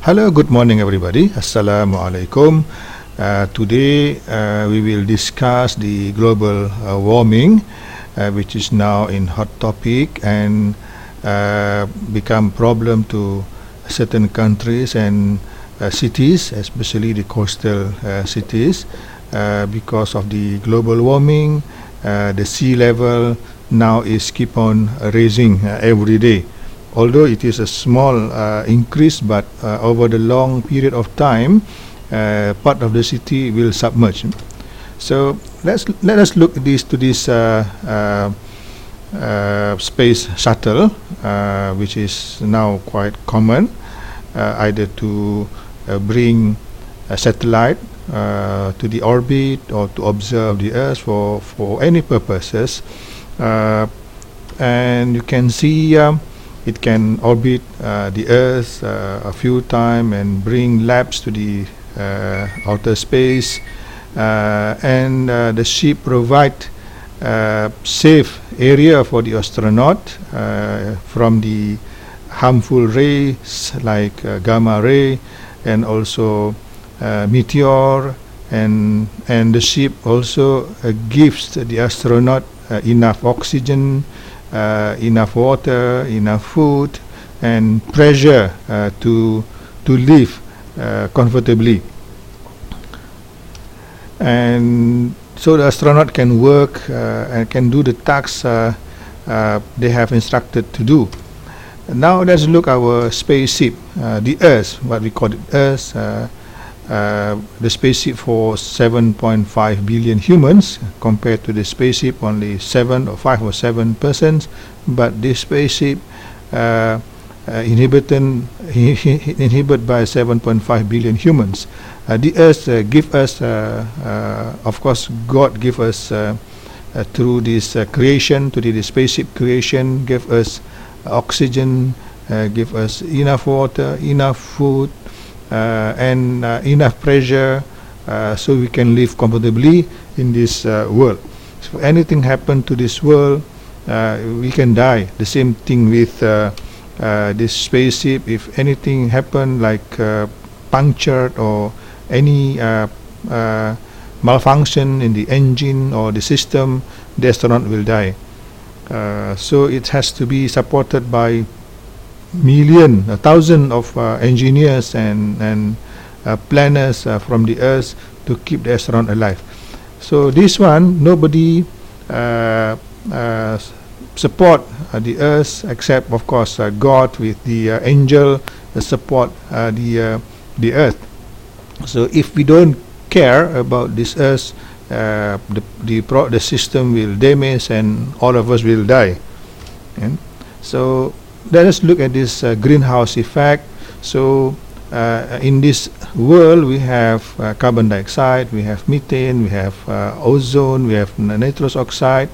Hello, good morning everybody. Assalamu alaikum. Today we will discuss the global warming, which is now in hot topic and become problem to certain countries and cities, especially the coastal cities, because of the global warming. The sea level now is keep on raising every day. Although it is a small increase, but over the long period of time, part of the city will submerge. So let us look to this space shuttle, which is now quite common, either to bring a satellite to the orbit or to observe the Earth for any purposes, and you can see. It can orbit the Earth a few times and bring labs to the outer space, and the ship provide safe area for the astronaut from the harmful rays like gamma ray and also meteor, and the ship also gives the astronaut enough oxygen, enough water, enough food, and pressure to live comfortably. And so the astronaut can work and can do the tasks they have instructed to do. Now let's look our spaceship, the Earth, what we call it Earth. The spaceship for 7.5 billion humans compared to the spaceship only 7 or 5 or 7 persons, but this spaceship inhabited by 7.5 billion humans. The Earth give us, of course, God give us through this creation, to the spaceship creation, give us oxygen, give us enough water, enough food, and enough pressure, so we can live comfortably in this world. So anything happen to this world, we can die. The same thing with this spaceship. If anything happen like punctured or any malfunction in the engine or the system, the astronaut will die. So it has to be supported by thousand of engineers and planners from the Earth to keep the astronaut alive. So this one, nobody support the Earth except, of course, God with the angel support the Earth. So if we don't care about this Earth, the system will damage and all of us will die. And so let us look at this greenhouse effect. So in this world we have carbon dioxide, we have methane, we have ozone, we have nitrous oxide,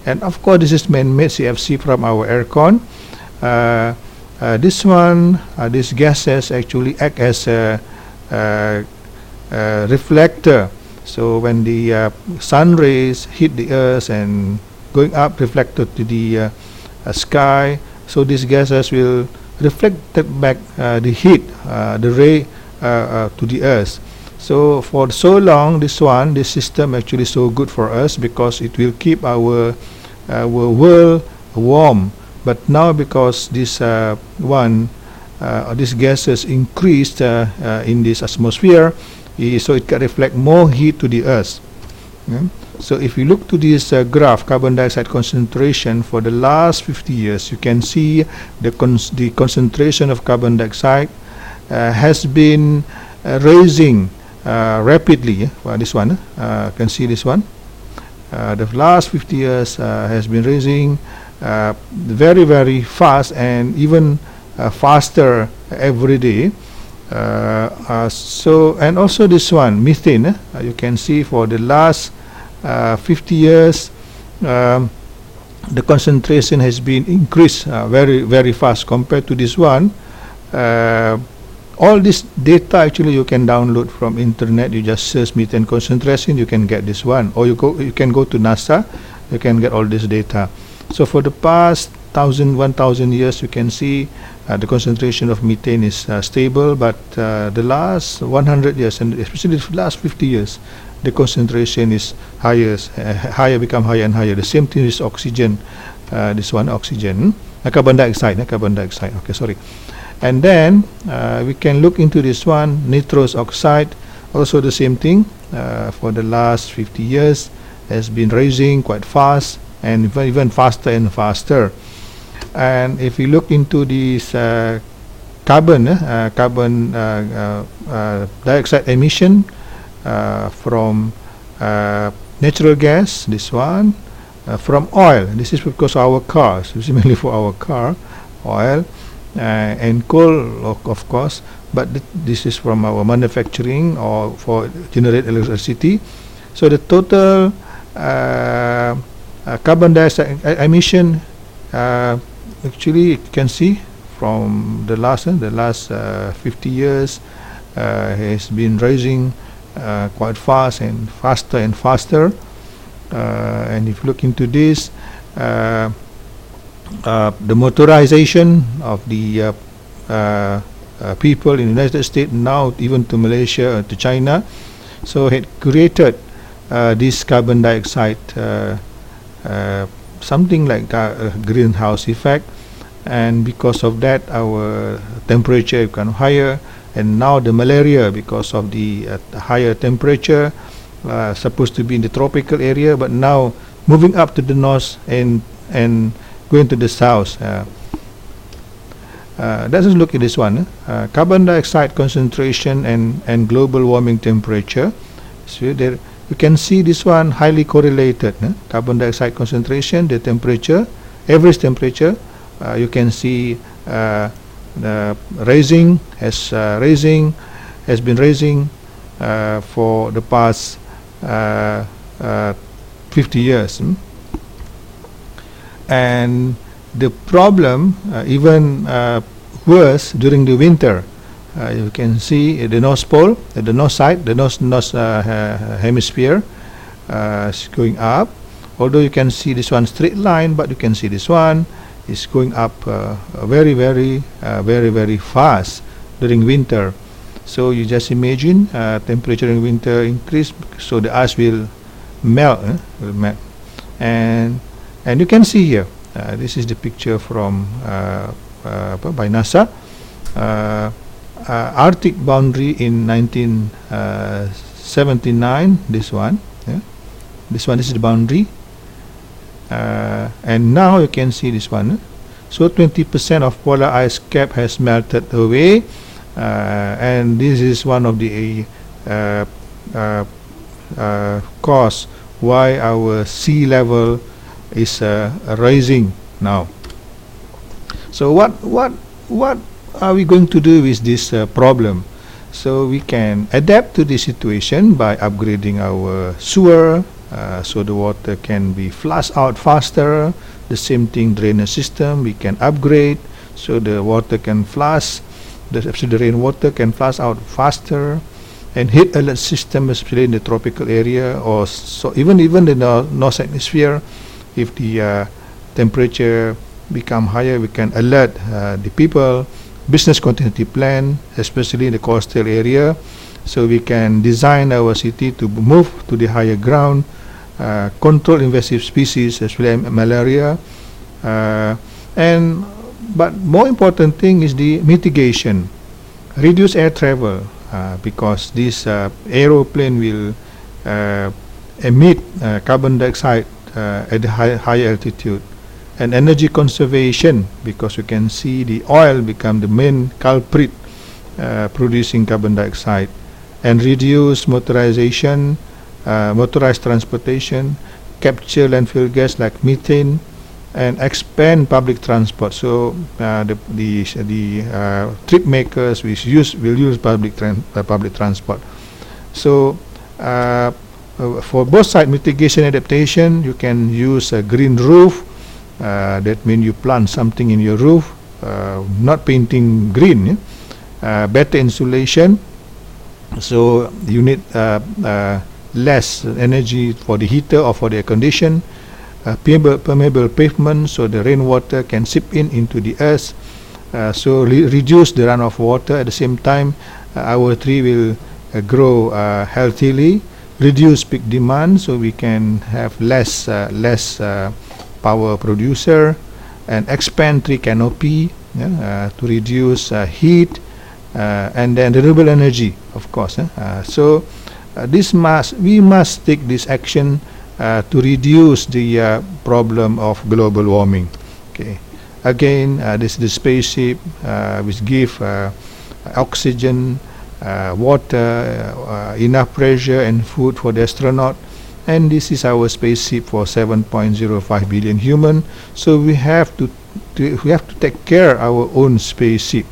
and of course this is man-made CFC from our aircon. This one, these gases actually act as a reflector. So when the sun rays hit the Earth and going up reflected to the sky, so these gases will reflect back the heat, the ray to the Earth. So for so long, this system actually so good for us because it will keep our world warm. But now because this these gases increased in this atmosphere, so it can reflect more heat to the Earth. So if you look to this graph, carbon dioxide concentration for the last 50 years, you can see the concentration of carbon dioxide has been raising rapidly. This one, you can see this one. The last 50 years has been raising very, very fast and even faster every day. So, and also this one, methane, you can see for the last 50 years the concentration has been increased very, very fast compared to this one. All this data actually you can download from internet. You just search methane concentration, you can get this one, or you can go to NASA, you can get all this data. So for the past 1,000 years, you can see the concentration of methane is stable, but the last 100 years, and especially the last 50 years, the concentration is become higher and higher. The same thing is oxygen. This one oxygen, carbon dioxide. Okay, sorry. And then we can look into this one, nitrous oxide. Also the same thing. For the last 50 years, has been rising quite fast, and even faster and faster. And if we look into this carbon dioxide emission from natural gas, this one, from oil, this is because of our cars, this is mainly for our car, oil, and coal, of course, but this is from our manufacturing or for generate electricity. So the total carbon dioxide emission, actually you can see from the last 50 years has been rising quite fast and faster. And if you look into this, the motorization of the people in the United States, now even to Malaysia, to China, so had created this carbon dioxide, something like a greenhouse effect, and because of that our temperature become higher, and now the malaria, because of the higher temperature, supposed to be in the tropical area, but now moving up to the north and going to the south. Let's look at this one, carbon dioxide concentration and global warming temperature. So there you can see this one highly correlated, carbon dioxide concentration, the temperature, average temperature, you can see the rising has been raising for the past 50 years. And the problem even worse during the winter. You can see the North Pole, the north side, the north hemisphere is going up. Although you can see this one straight line, but you can see this one is going up very fast during winter. So you just imagine temperature in winter increase, so the ice will melt, and you can see here. This is the picture from by NASA. Arctic boundary in 1979. This one, this is the boundary, and now you can see this one. So 20% of polar ice cap has melted away, and this is one of the cause why our sea level is rising now. So what are we going to do with this problem? So we can adapt to the situation by upgrading our sewer, so the water can be flushed out faster. The same thing, drainage system we can upgrade, so the water can flush, the rainwater can flush out faster. And heat alert system, especially in the tropical area, or so even the north hemisphere, if the temperature become higher, we can alert the people. Business continuity plan, especially in the coastal area, so we can design our city to move to the higher ground, control invasive species, especially malaria, but more important thing is the mitigation, reduce air travel, because this aeroplane will emit carbon dioxide at the high altitude. And energy conservation, because you can see the oil become the main culprit producing carbon dioxide, and reduce motorization, motorized transportation, capture landfill gas like methane, and expand public transport. So the trip makers will use public transport. So for both side mitigation adaptation, you can use a green roof. That means you plant something in your roof, not painting green. Better insulation, so you need less energy for the heater or for the air condition. Permeable pavement, so the rainwater can seep into the earth. So reduce the run of water. At the same time, our tree will grow healthily, reduce peak demand, so we can have less power producer, and expand tree canopy to reduce heat, and then renewable energy, of course. So we must take this action to reduce the problem of global warming. Okay. Again, this is the spaceship which give oxygen, water, enough pressure and food for the astronaut, and this is our spaceship for 7.05 billion human. So we have to take care our own spaceship.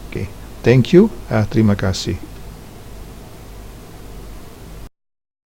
Okay, thank you. Terima kasih.